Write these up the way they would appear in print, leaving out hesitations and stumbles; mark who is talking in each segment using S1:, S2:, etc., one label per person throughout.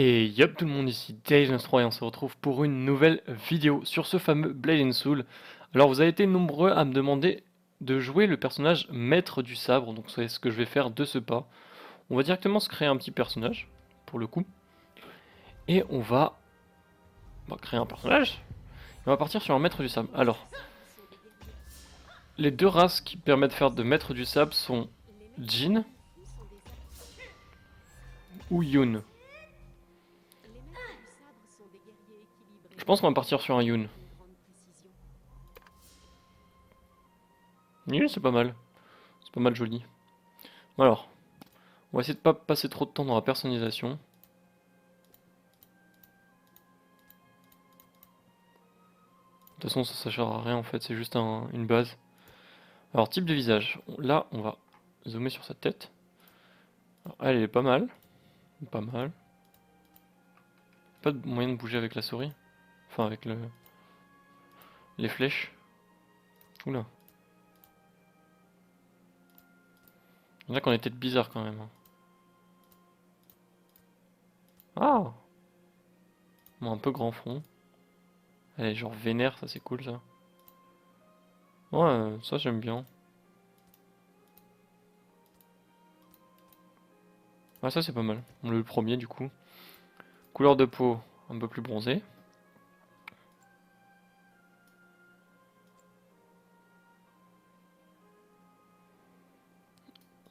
S1: Et yop tout le monde, ici Dave93 et on se retrouve pour une nouvelle vidéo sur ce fameux Blade and Soul. Alors vous avez été nombreux à me demander de jouer le personnage maître du sabre, donc c'est ce que je vais faire de ce pas. On va directement se créer un petit personnage, pour le coup, et on va créer un personnage, et on va partir sur un maître du sabre. Alors, les deux races qui permettent de faire de maître du sabre sont Jin ou Yun. Je pense qu'on va partir sur un Yun. Yun c'est pas mal joli. Alors, on va essayer de pas passer trop de temps dans la personnalisation. De toute façon, ça sert à rien en fait, c'est juste une base. Alors, type de visage. Là, on va zoomer sur sa tête. Alors, elle est pas mal. Pas mal. Pas de moyen de bouger avec la souris. Enfin, avec les flèches. Oula. Il y en a qui ont des têtes bizarres quand même, hein. Ah! Bon, un peu grand front. Elle est genre vénère, ça c'est cool ça. Ouais, ça j'aime bien. Ah, ça c'est pas mal. Le premier du coup. Couleur de peau un peu plus bronzée.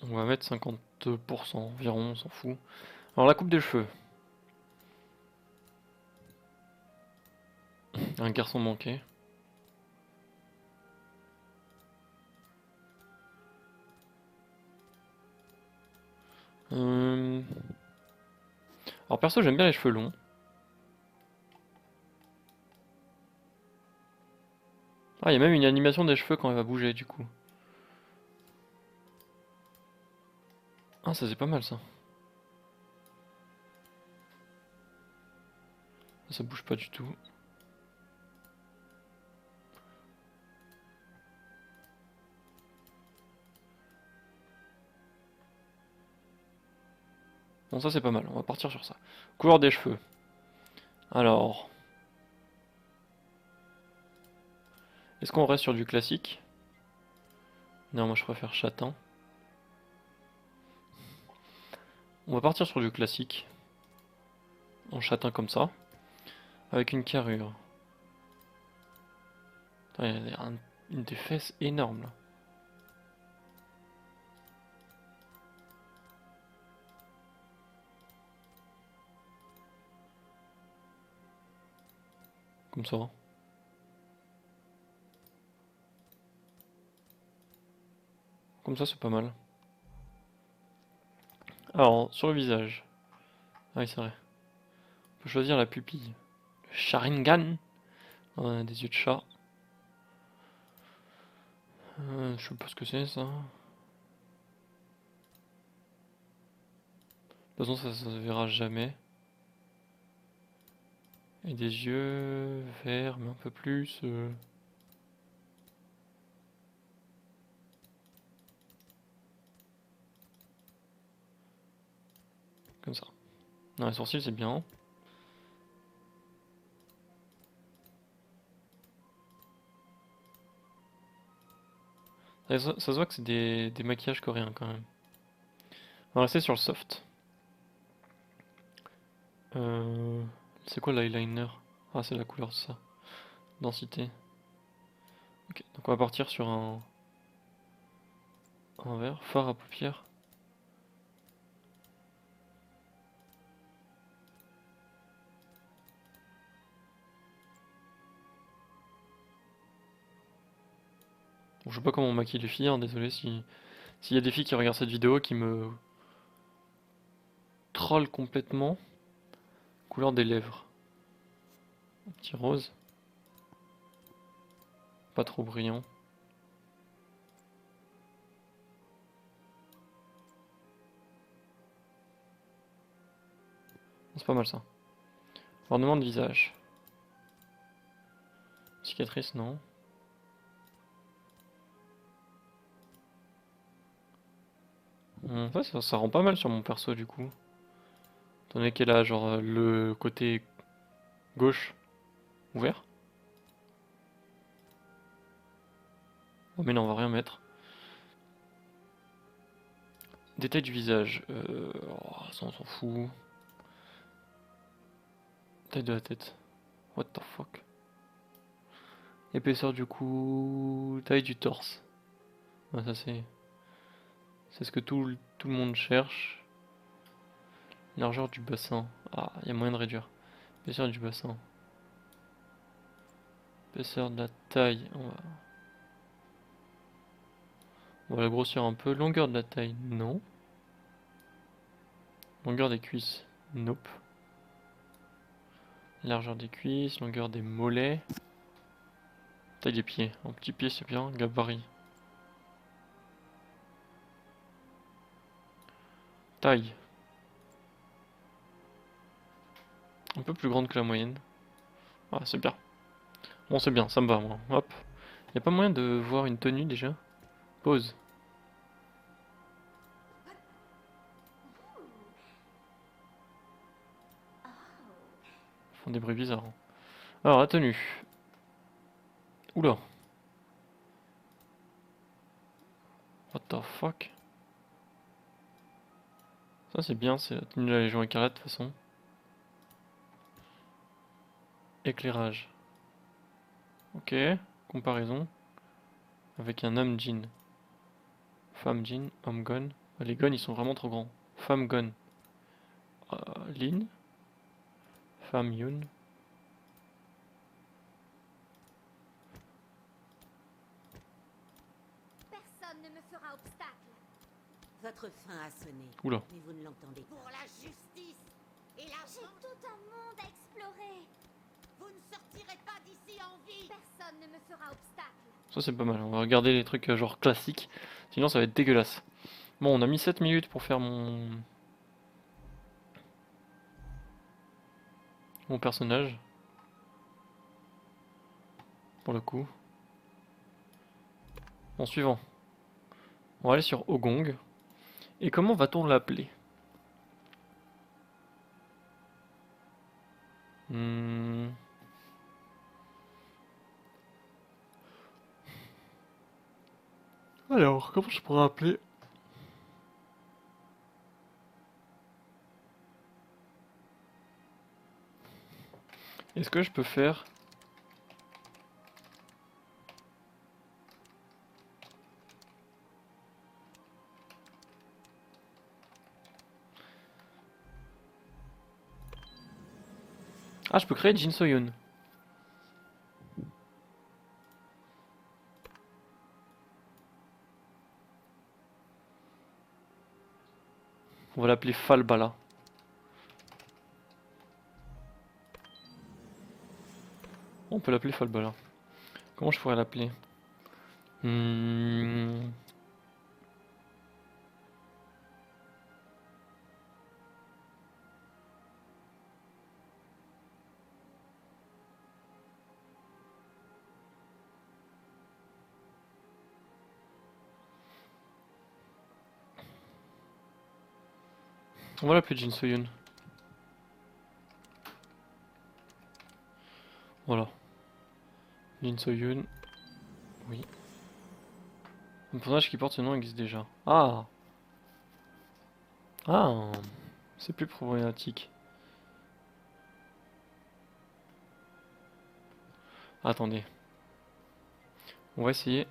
S1: On va mettre 50% environ, on s'en fout. Alors la coupe des cheveux. Un garçon manqué. Euh, Alors perso j'aime bien les cheveux longs. Ah, il y a même une animation des cheveux quand elle va bouger du coup. Ah, ça c'est pas mal ça. Ça bouge pas du tout. Bon, ça c'est pas mal, on va partir sur ça. Couleur des cheveux. Alors, est-ce qu'on reste sur du classique? Non, moi je préfère châtain. On va partir sur du classique. En châtain comme ça. Avec une carrure. Putain, il y a une des fesses énorme là. Comme ça. Comme ça c'est pas mal. Alors, sur le visage. Ah oui, c'est vrai. On peut choisir la pupille. Le Sharingan. On a des yeux de chat. Je sais pas ce que c'est ça. De toute façon, ça se verra jamais. Et des yeux verts, mais un peu plus. Comme ça. Non, les sourcils, c'est bien. Ça se voit que c'est des maquillages coréens quand même. On va rester sur le soft. Euh, c'est quoi l'eyeliner? Ah, c'est la couleur de ça. Densité. Ok, donc on va partir sur un vert. Fard à paupières. Bon, je sais pas comment on maquille les filles, hein, désolé s'il y a des filles qui regardent cette vidéo qui me trollent complètement. Couleur des lèvres. Un petit rose. Pas trop brillant. C'est pas mal ça. Ornement de visage. Cicatrice, non. Ça rend pas mal sur mon perso du coup. Étant donné qu'elle a genre le côté gauche ouvert. Oh mais non, on va rien mettre. Détail du visage. Oh, ça on s'en fout. Taille de la tête. What the fuck. Épaisseur du cou. Taille du torse. Ah, ça c'est ce que tout le monde cherche. Largeur du bassin. Ah, il y a moyen de réduire. Épaisseur du bassin. Épaisseur de la taille. On va la grossir un peu. Longueur de la taille. Non. Longueur des cuisses. Nope. Largeur des cuisses. Longueur des mollets. Taille des pieds. Un petit pied c'est bien. Gabarit. Taille. Un peu plus grande que la moyenne. Ah, c'est bien. Bon, c'est bien, ça me va, moi. Hop. Y a pas moyen de voir une tenue déjà? Pause. Ils font des bruits bizarres, hein. Alors, la tenue. Oula. What the fuck? Ça, c'est bien, c'est la tenue de la Légion écarlate, de toute façon. Éclairage. Ok. Comparaison. Avec un homme jean. Femme jean, homme gun. Ah, les guns, ils sont vraiment trop grands. Femme gun. Lin. Femme Yoon.
S2: Personne ne me fera obstacle.
S3: Votre fin a sonné.
S1: Oula.
S3: Mais vous ne l'entendez pas.
S2: Pour la justice et l'argent. J'ai tout un monde à explorer. Vous ne sortirez pas d'ici en vie. Personne ne me fera obstacle.
S1: Ça, c'est pas mal. On va regarder les trucs genre classiques. Sinon, ça va être dégueulasse. Bon, on a mis 7 minutes pour faire mon personnage. Pour le coup. Bon, suivant. On va aller sur Ogong. Et comment va-t-on l'appeler? Hmm. Alors, comment je pourrais appeler? Est-ce que je peux faire... Ah, je peux créer Jin Soyun. On va l'appeler Falbala. On peut l'appeler Falbala. Comment je pourrais l'appeler? Hmm. On va l'appeler Jin Soyun. Voilà. Jin Soyun. Oui. Un personnage qui porte ce nom existe déjà. Ah! Ah! C'est plus problématique. Attendez. On va essayer.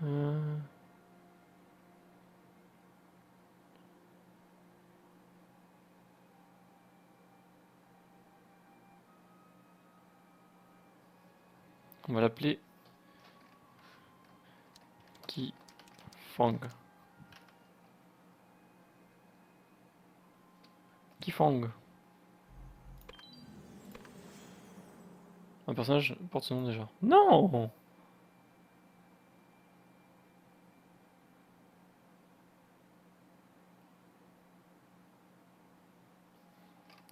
S1: Euh, On va l'appeler Ki Fang. Ki Fang. Un personnage porte ce nom déjà. Non!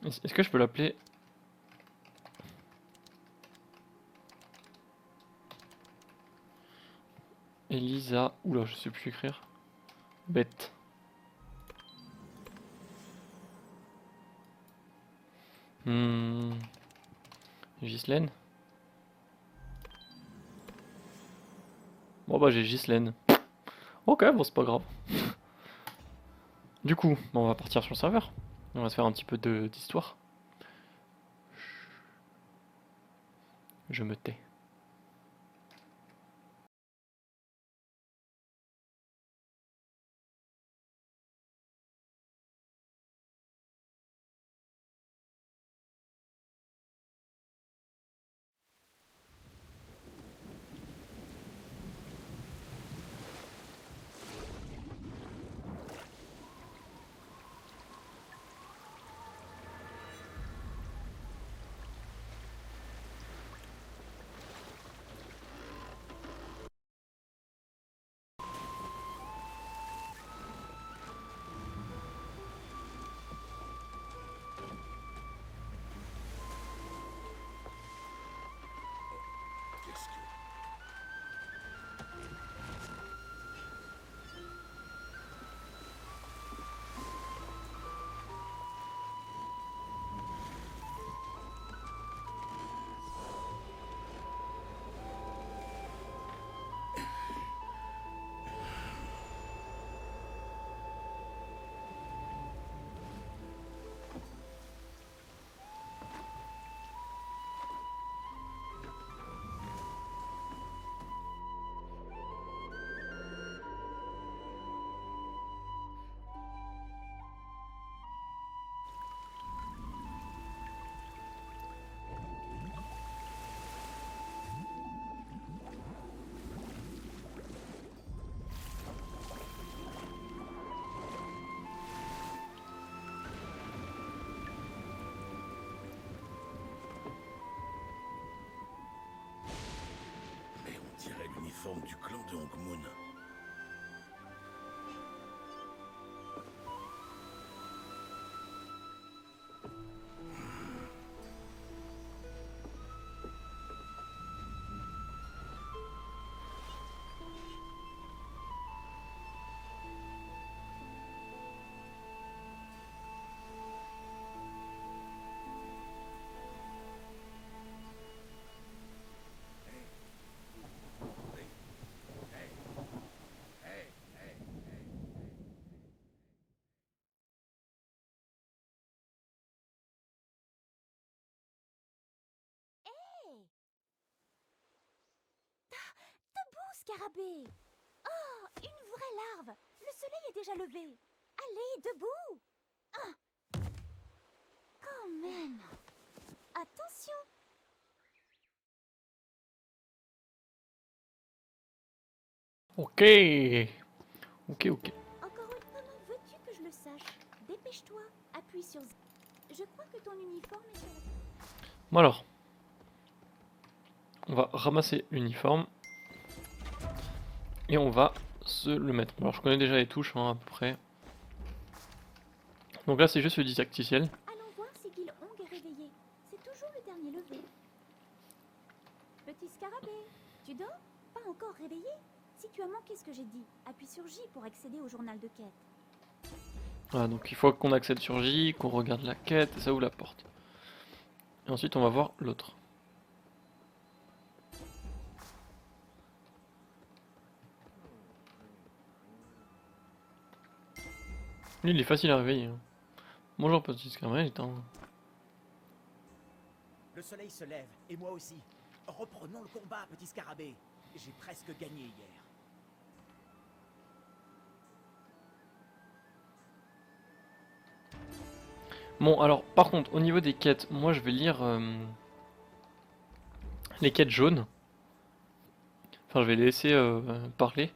S1: Est-ce que je peux l'appeler... Elisa... Oula, je sais plus écrire. Bête. Ghislaine? Bon bah j'ai Ghislaine. Ok, bon c'est pas grave. Du coup, on va partir sur le serveur. On va se faire un petit peu d'histoire. Je me tais.
S4: Mais on dirait l'uniforme du clan de Hongmoon.
S2: Debout, scarabée! Oh, une vraie larve! Le soleil est déjà levé! Allez, debout! Ah. Quand même! Attention!
S1: Ok. Ok.
S2: Encore une... Comment veux-tu que je le sache? Dépêche-toi, appuie sur Z. Je crois que ton uniforme est sur la...
S1: Bon alors. On va ramasser l'uniforme. Et on va se le mettre. Alors je connais déjà les touches hein, à peu près. Donc là c'est juste le didacticiel.
S2: Allons voir si Gil Hong est réveillé. C'est toujours le dernier levé. Petit scarabée, tu dors? Pas encore réveillé? Si tu as manqué ce que j'ai dit, appuie sur J pour accéder au journal de quête.
S1: Voilà, donc il faut qu'on accède sur J, qu'on regarde la quête et ça ouvre la porte. Et ensuite on va voir l'autre. Lui il est facile à réveiller. Hein. Bonjour petit scarabée,
S5: Le soleil se lève, et moi aussi. Reprenons le combat, petit scarabée. J'ai presque gagné hier.
S1: Bon alors par contre au niveau des quêtes, moi je vais lire les quêtes jaunes. Enfin je vais les laisser parler.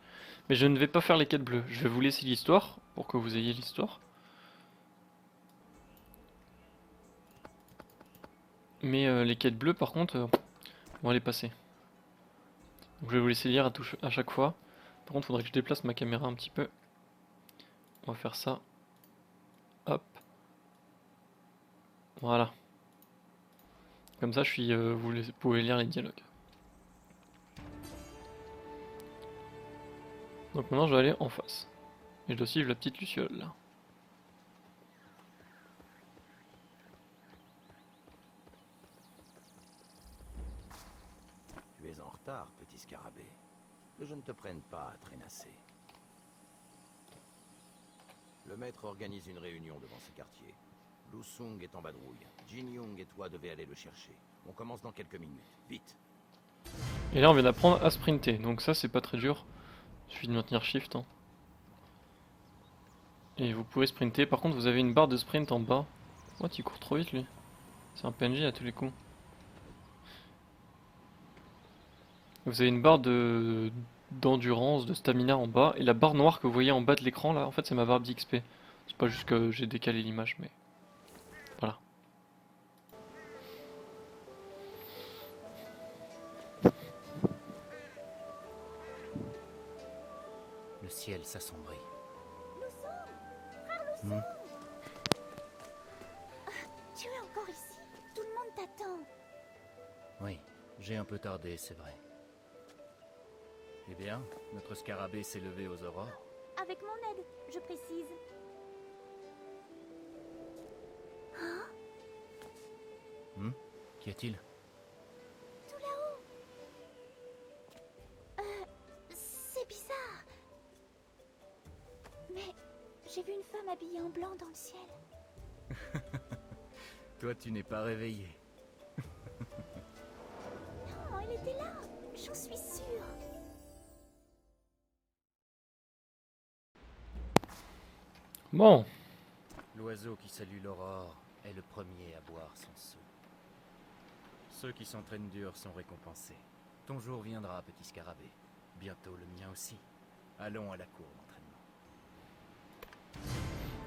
S1: Mais je ne vais pas faire les quêtes bleues. Je vais vous laisser l'histoire pour que vous ayez l'histoire. Mais les quêtes bleues par contre, On va les passer. Donc je vais vous laisser lire à chaque fois. Par contre, il faudrait que je déplace ma caméra un petit peu. On va faire ça. Hop. Voilà. Comme ça, vous pouvez lire les dialogues. Donc maintenant, je vais aller en face. Et je dois suivre la petite luciole là.
S6: Tu es en retard, petit scarabée. Que je ne te prenne pas à traînasser. Le maître organise une réunion devant ce quartier. Lu Sung est en vadrouille. Jin Young et toi devez aller le chercher. On commence dans quelques minutes. Vite.
S1: Et là, on vient d'apprendre à sprinter. Donc ça, c'est pas très dur. Il suffit de maintenir Shift. Hein. Et vous pouvez sprinter. Par contre, vous avez une barre de sprint en bas. What, il court trop vite lui. C'est un PNJ à tous les coups. Vous avez une barre d'endurance, de stamina en bas. Et la barre noire que vous voyez en bas de l'écran là, en fait, c'est ma barre d'XP. C'est pas juste que j'ai décalé l'image, mais voilà.
S6: Le ciel s'assombrit.
S2: Luçon, tu es encore ici. Tout le monde t'attend.
S6: Oui, j'ai un peu tardé, c'est vrai. Eh bien, notre scarabée s'est levé aux aurores.
S2: Avec mon aide, je précise.
S6: Qu'y a-t-il?
S2: Tout là-haut. C'est bizarre. Mais j'ai vu une femme habillée en blanc dans le ciel.
S6: Toi, tu n'es pas réveillé.
S2: Non, elle était là. J'en suis sûre.
S1: Bon,
S6: L'oiseau qui salue l'aurore est le premier à boire son seau. Ceux qui s'entraînent dur sont récompensés. Ton jour viendra, petit scarabée. Bientôt le mien aussi. Allons à la cour d'entraînement.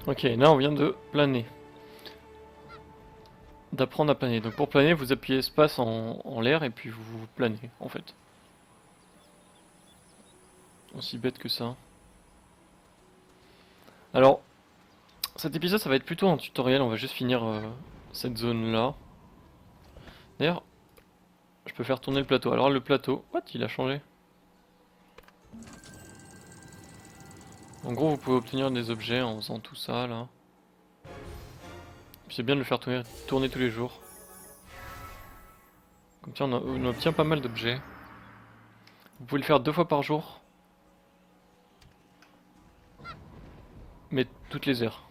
S1: ok, là on vient de planer. D'apprendre à planer. Donc pour planer, vous appuyez espace en l'air et puis vous planez en fait. Aussi bête que ça. Alors, cet épisode ça va être plutôt un tutoriel, on va juste finir cette zone là. D'ailleurs, je peux faire tourner le plateau. Alors le plateau, what, il a changé. En gros, vous pouvez obtenir des objets en faisant tout ça là. C'est bien de le faire tourner tous les jours. Comme ça, on obtient pas mal d'objets. Vous pouvez le faire 2 fois par jour. Mais toutes les heures.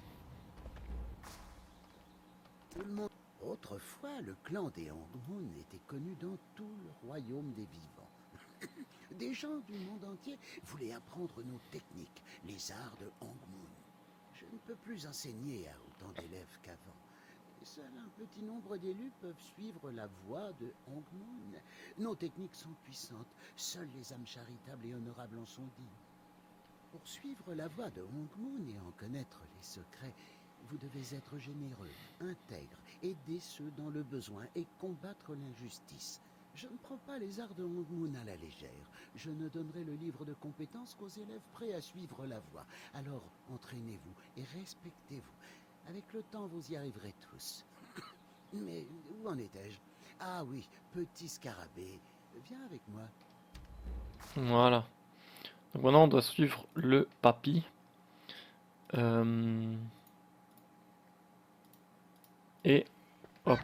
S7: Tout le monde. Autrefois, le clan des Hongmoon était connu dans tout le royaume des vivants. Des gens du monde entier voulaient apprendre nos techniques, les arts de Hongmoon. Je ne peux plus enseigner à autant d'élèves qu'avant. Seul un petit nombre d'élus peuvent suivre la voie de Hongmoon. Nos techniques sont puissantes, seules les âmes charitables et honorables en sont dignes. Pour suivre la voie de Hongmoon et en connaître les secrets, vous devez être généreux, intègre, aider ceux dans le besoin et combattre l'injustice. Je ne prends pas les arts de Hongmoon à la légère. Je ne donnerai le livre de compétences qu'aux élèves prêts à suivre la voie. Alors, entraînez-vous et respectez-vous. Avec le temps, vous y arriverez tous. Mais où en étais-je? Ah oui, petit scarabée, viens avec moi.
S1: Voilà. Donc maintenant, on doit suivre le papy. Et hop.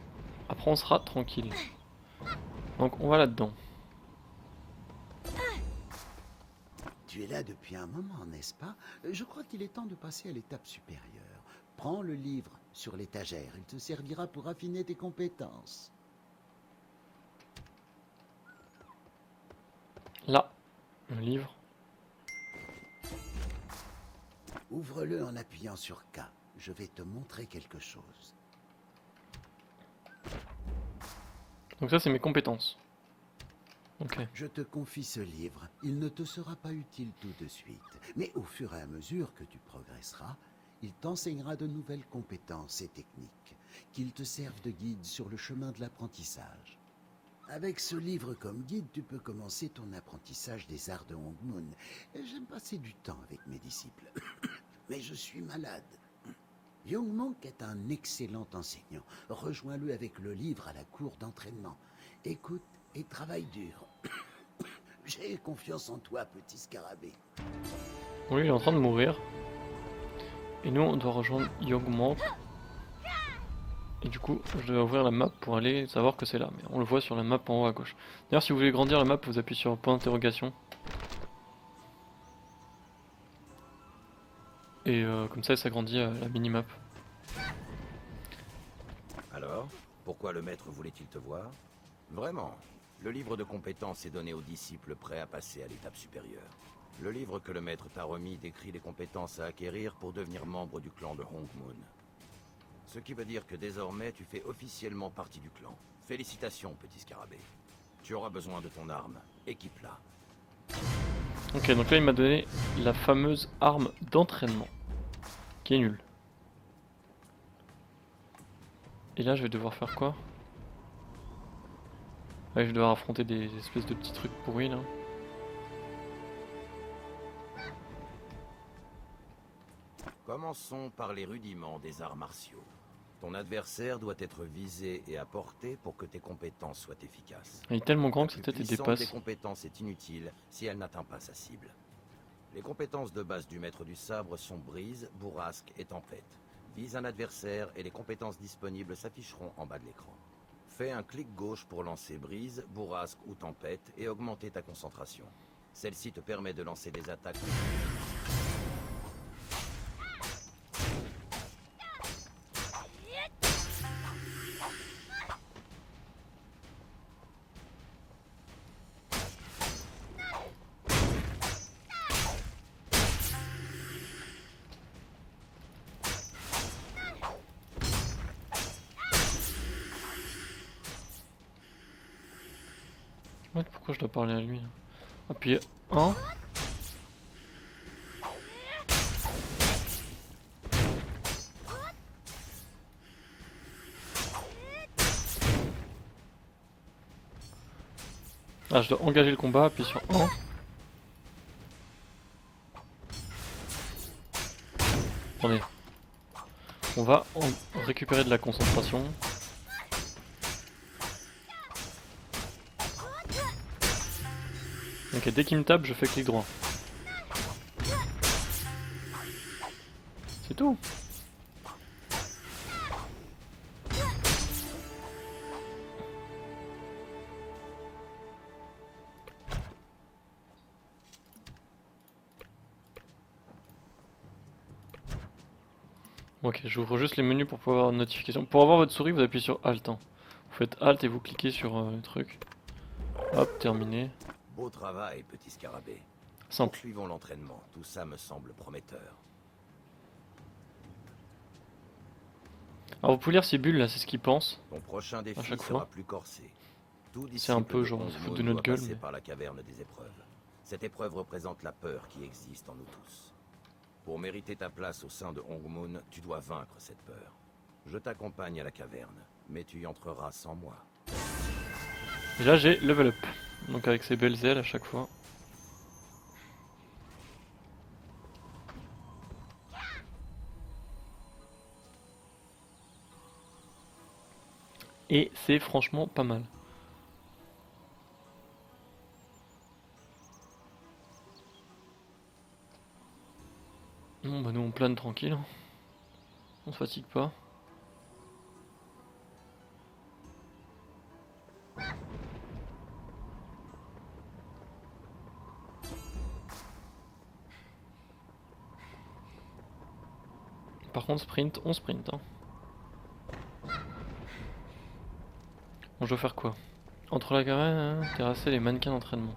S1: Après, on sera tranquille. Donc, on va là-dedans.
S7: Tu es là depuis un moment, n'est-ce pas? Je crois qu'il est temps de passer à l'étape supérieure. Prends le livre sur l'étagère, il te servira pour affiner tes compétences.
S1: Là, le livre.
S7: Ouvre-le en appuyant sur K. Je vais te montrer quelque chose.
S1: Donc ça, c'est mes compétences. Ok.
S7: Je te confie ce livre. Il ne te sera pas utile tout de suite. Mais au fur et à mesure que tu progresseras, il t'enseignera de nouvelles compétences et techniques, qu'ils te servent de guide sur le chemin de l'apprentissage. Avec ce livre comme guide, tu peux commencer ton apprentissage des arts de Hongmoon. J'aime passer du temps avec mes disciples, mais je suis malade. Young Monk est un excellent enseignant. Rejoins-le avec le livre à la cour d'entraînement. Écoute et travaille dur. J'ai confiance en toi, petit scarabée.
S1: Oui, il est en train de mourir. Et nous, on doit rejoindre Young Monk. Et du coup, je dois ouvrir la map pour aller savoir que c'est là. Mais on le voit sur la map en haut à gauche. D'ailleurs, si vous voulez grandir la map, vous appuyez sur point d'interrogation. Et comme ça s'agrandit la minimap.
S8: Alors, pourquoi le maître voulait-il te voir? Vraiment, le livre de compétences est donné aux disciples prêts à passer à l'étape supérieure. Le livre que le maître t'a remis décrit les compétences à acquérir pour devenir membre du clan de Hongmoon. Ce qui veut dire que désormais tu fais officiellement partie du clan. Félicitations, petit scarabée. Tu auras besoin de ton arme. Équipe-la.
S1: Ok, donc là il m'a donné la fameuse arme d'entraînement. Qui est nulle. Et là je vais devoir faire quoi? Ouais, je vais devoir affronter des espèces de petits trucs pourris là.
S8: Commençons par les rudiments des arts martiaux. Ton adversaire doit être visé et à portée pour que tes compétences soient efficaces.
S1: Il est tellement grand que sa
S8: La
S1: tête
S8: plus
S1: il
S8: puissante
S1: dépasse.
S8: des compétences est inutile si elle n'atteint pas sa cible. Les compétences de base du maître du sabre sont brise, bourrasque et tempête. Vise un adversaire et les compétences disponibles s'afficheront en bas de l'écran. Fais un clic gauche pour lancer brise, bourrasque ou tempête et augmenter ta concentration. Celle-ci te permet de lancer des attaques.
S1: Ouais, pourquoi je dois parler à lui là? Appuyez 1. Ah, je dois engager le combat, appuyer sur 1. Attendez. On va récupérer de la concentration. Ok, dès qu'il me tape, je fais clic droit. C'est tout. Ok, j'ouvre juste les menus pour pouvoir avoir une notification. Pour avoir votre souris, vous appuyez sur Alt. Hein. Vous faites Alt et vous cliquez sur le truc. Hop, terminé.
S8: Beau travail, petit scarabée.
S1: Simple.
S8: Poursuivons l'entraînement. Tout ça me semble prometteur.
S1: Alors vous pouvez lire ces bulles là, c'est ce qu'ils pensent.
S8: Ton prochain défi
S1: chaque
S8: sera
S1: fois.
S8: plus corsé. Tout
S1: C'est un
S8: disciple
S1: peu
S8: de
S1: genre, on se
S8: Hongmoon
S1: fout de notre
S8: doit
S1: gueule,
S8: passer
S1: mais-
S8: par la caverne des épreuves. Cette épreuve représente la peur qui existe en nous tous. Pour mériter ta place au sein de Hongmoon, tu dois vaincre cette peur. Je t'accompagne à la caverne, mais tu y entreras sans moi.
S1: Et là j'ai level up. Donc avec ces belles ailes à chaque fois. Et c'est franchement pas mal. Bon bah nous on plane tranquille. On se fatigue pas. Par contre sprint, on sprint hein. Bon, je dois faire quoi? Entre la caverne, terrasser les mannequins d'entraînement.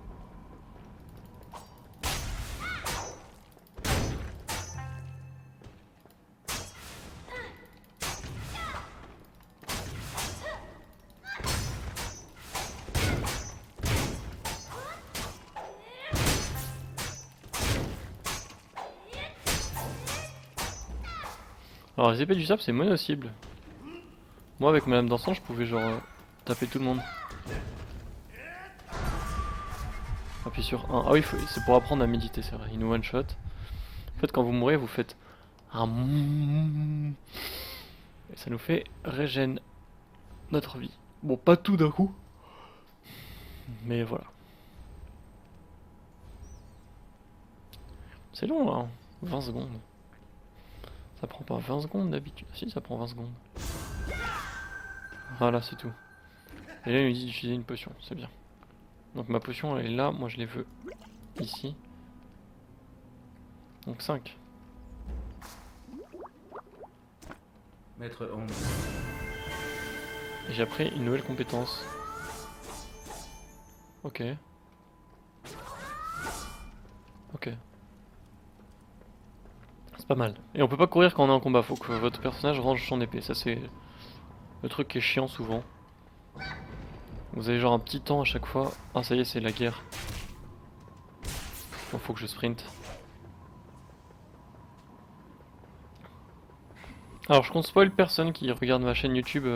S1: Alors les épées du sable c'est mono-cible. Moi avec ma lame d'encens je pouvais genre taper tout le monde. Appuie sur 1. Ah oui, c'est pour apprendre à méditer, c'est vrai. Il nous one shot. En fait, quand vous mourrez, vous faites un et ça nous fait régène notre vie. Bon, pas tout d'un coup, mais voilà. C'est long, hein. 20 secondes. Ça prend pas 20 secondes d'habitude. Si, ça prend 20 secondes. Voilà, c'est tout. Et là, il nous dit d'utiliser une potion, c'est bien. Donc ma potion, elle est là. Moi, je les veux ici. Donc 5.
S6: Maître Hong,
S1: Et j'ai appris une nouvelle compétence. Ok. Ok. C'est pas mal. Et on peut pas courir quand on est en combat, faut que votre personnage range son épée. Ça c'est le truc qui est chiant souvent. Vous avez genre un petit temps à chaque fois. Ah ça y est, c'est la guerre. Bon, faut que je sprinte. Alors je compte spoil personne qui regarde ma chaîne YouTube.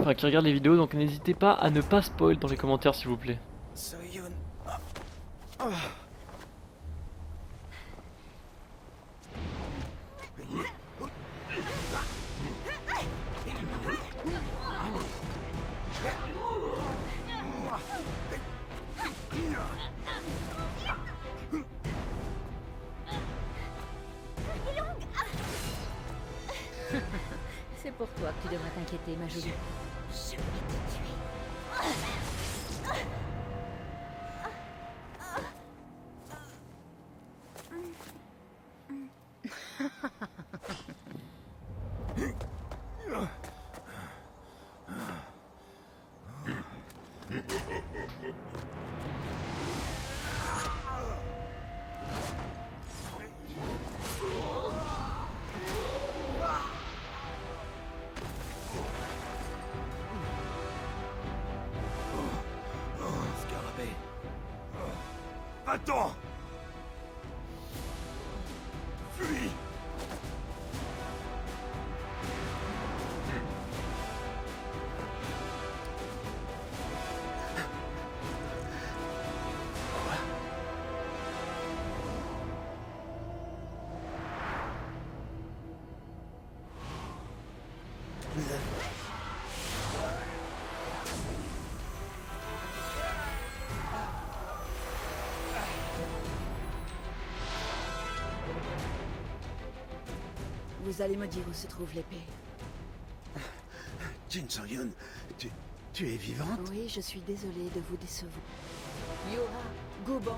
S1: Enfin qui regarde les vidéos, donc n'hésitez pas à ne pas spoil dans les commentaires s'il vous plaît.
S5: Soyun.
S9: C'est pour toi que tu devrais t'inquiéter, ma jolie.
S2: Je vais te tuer.
S4: Scarabée. Va-t'en! Fuis!
S9: Vous allez me dire où se trouve l'épée.
S7: Jin Soyun, tu es vivante?
S9: Oui, je suis désolée de vous décevoir. Yura, Gubang.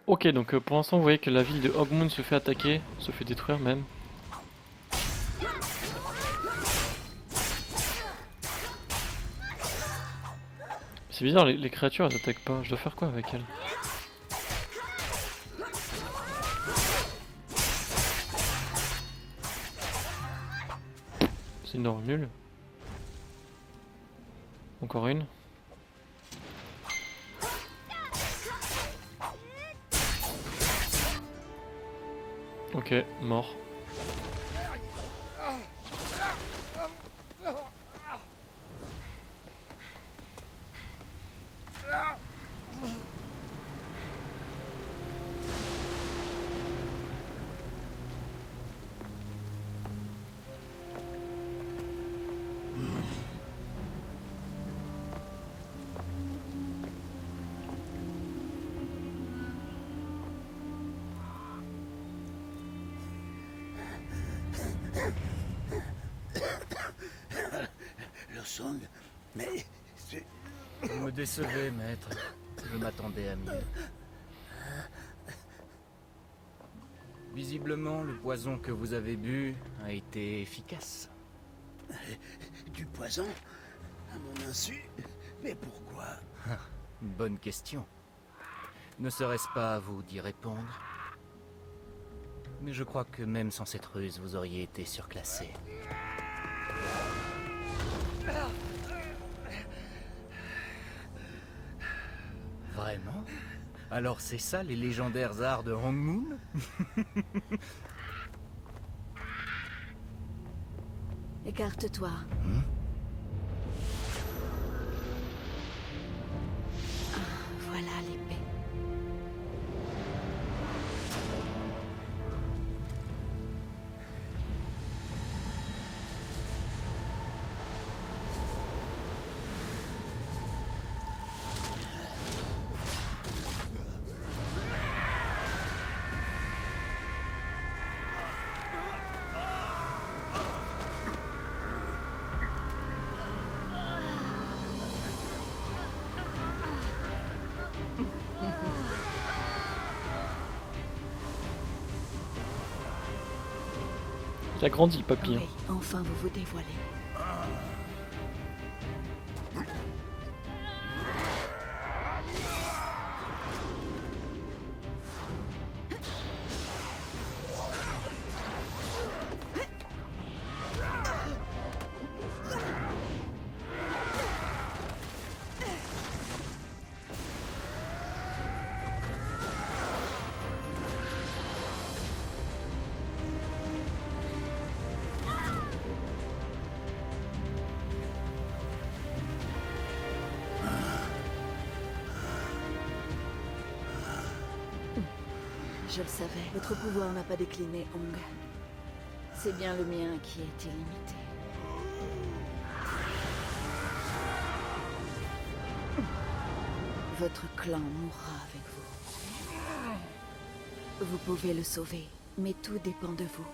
S1: Ok, donc pour l'instant vous voyez que la ville de Hogmoon se fait attaquer, se fait détruire même. C'est bizarre, les créatures elles attaquent pas, je dois faire quoi avec elles? C'est une norme nulle. Encore une. Ok, mort.
S7: Le Song, mais c'est...
S6: vous me décevez, maître. Je m'attendais à mieux. Visiblement, le poison que vous avez bu a été efficace.
S7: Du poison? À mon insu? Mais pourquoi?
S6: Bonne question. Ne serait-ce pas à vous d'y répondre? Mais je crois que même sans cette ruse, vous auriez été surclassé. Vraiment? Alors c'est ça les légendaires arts de Hong Moon?
S9: Écarte-toi. Voilà l'épée.
S1: Il a grandi le papy.
S9: Oui, enfin vous vous dévoilez. Je le savais, votre pouvoir n'a pas décliné, Hong. C'est bien le mien qui est illimité. Votre clan mourra avec vous. Vous pouvez le sauver, mais tout dépend de vous.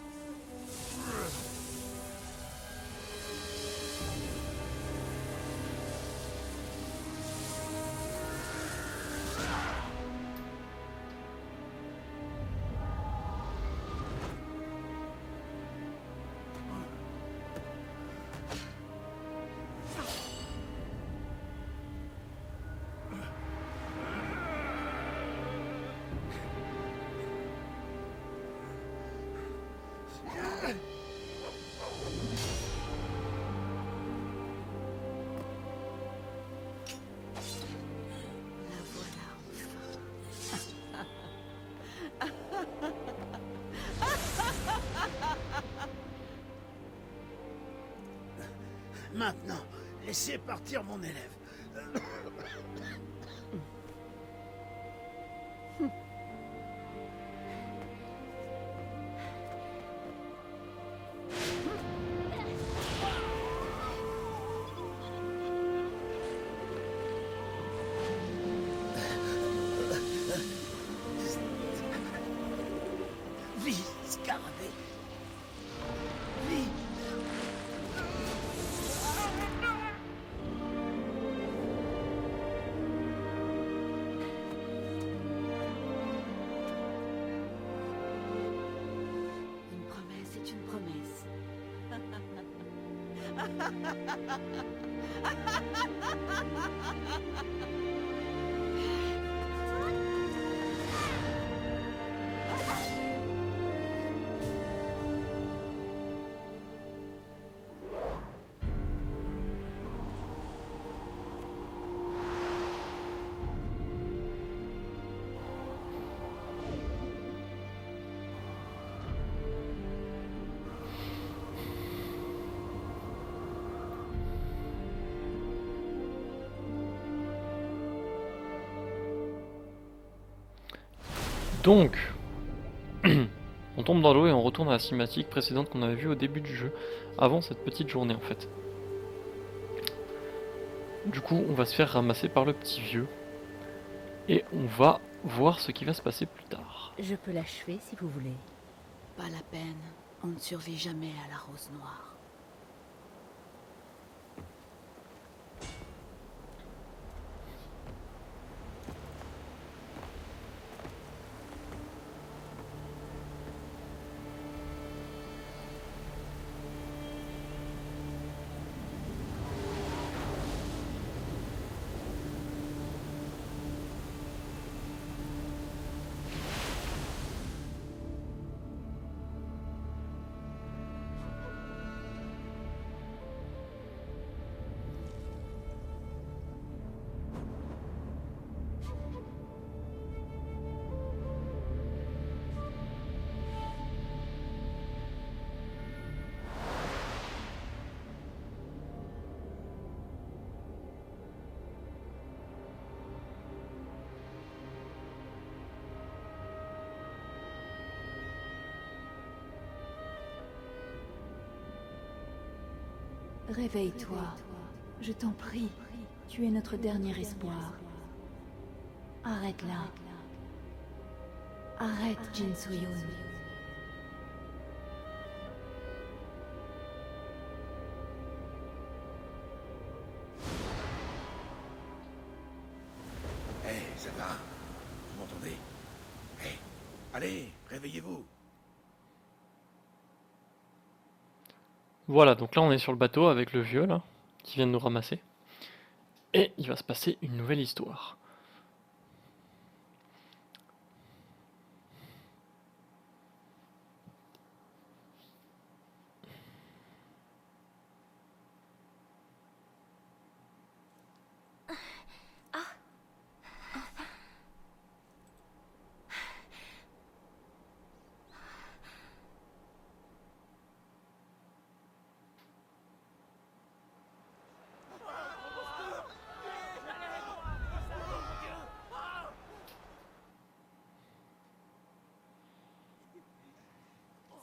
S9: La voilà enfin.
S7: Maintenant, laissez partir mon élève. Vite, Scarabée. Vite.
S9: Une promesse est une promesse.
S1: Donc, on tombe dans l'eau et on retourne à la cinématique précédente qu'on avait vue au début du jeu, avant cette petite journée en fait. Du coup, on va se faire ramasser par le petit vieux, et on va voir ce qui va se passer plus tard.
S10: Je peux l'achever si vous voulez.
S9: Pas la peine. On ne survit jamais à la rose noire. Réveille-toi. Je t'en prie. Tu es notre dernier espoir. Arrête là. Arrête, Jin So-yoon.
S4: Hé, ça va? Vous m'entendez? Hé, allez, réveillez-vous.
S1: Voilà, donc là on est sur le bateau avec le vieux là, qui vient de nous ramasser. Et il va se passer une nouvelle histoire.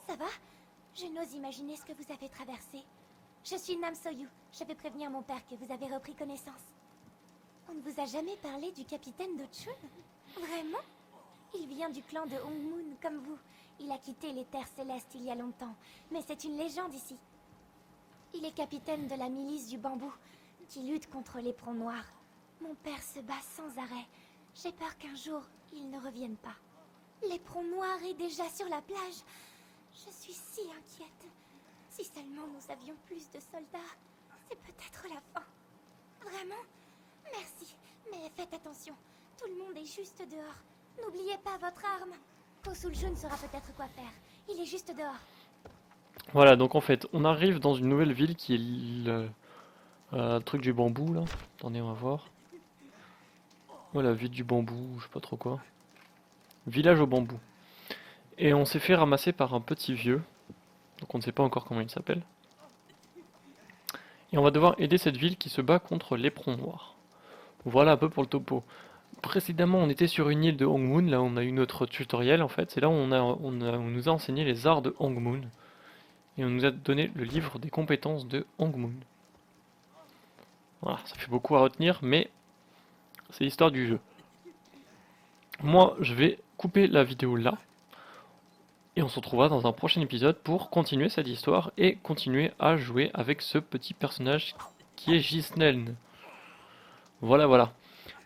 S2: Ça va? Je n'ose imaginer ce que vous avez traversé. Je suis Nam So-yu. Je vais prévenir mon père que vous avez repris connaissance. On ne vous a jamais parlé du capitaine d'Ochun? Vraiment? Il vient du clan de Hongmoon, comme vous. Il a quitté les terres célestes il y a longtemps, mais c'est une légende ici. Il est capitaine de la milice du bambou, qui lutte contre l'éperon noir. Mon père se bat sans arrêt. J'ai peur qu'un jour, il ne revienne pas. L'éperon noir est déjà sur la plage. Je suis si inquiète. Si seulement nous avions plus de soldats, c'est peut-être la fin. Vraiment? Merci, mais faites attention. Tout le monde est juste dehors. N'oubliez pas votre arme. Ko Sul-jun saura peut-être quoi faire. Il est juste dehors.
S1: Voilà, donc en fait, on arrive dans une nouvelle ville qui est le truc du bambou là. Attendez, on va voir. Voilà, ville du bambou, je sais pas trop quoi. Village au bambou. Et on s'est fait ramasser par un petit vieux. Donc on ne sait pas encore comment il s'appelle. Et on va devoir aider cette ville qui se bat contre l'éperon noir. Voilà un peu pour le topo. Précédemment, on était sur une île de Hongmoon. Là, on a eu notre tutoriel en fait. C'est là où on nous a enseigné les arts de Hongmoon. Et on nous a donné le livre des compétences de Hongmoon. Voilà, ça fait beaucoup à retenir, mais c'est l'histoire du jeu. Moi, je vais couper la vidéo là. Et on se retrouvera dans un prochain épisode pour continuer cette histoire et continuer à jouer avec ce petit personnage qui est Gisneln. Voilà, voilà.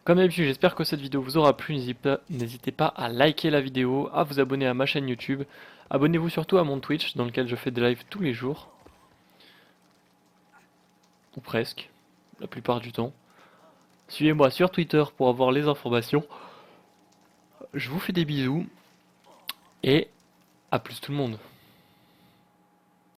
S1: Comme d'habitude, j'espère que cette vidéo vous aura plu. N'hésitez pas à liker la vidéo, à vous abonner à ma chaîne YouTube. Abonnez-vous surtout à mon Twitch dans lequel je fais des lives tous les jours. Ou presque, la plupart du temps. Suivez-moi sur Twitter pour avoir les informations. Je vous fais des bisous. Et à plus tout le monde.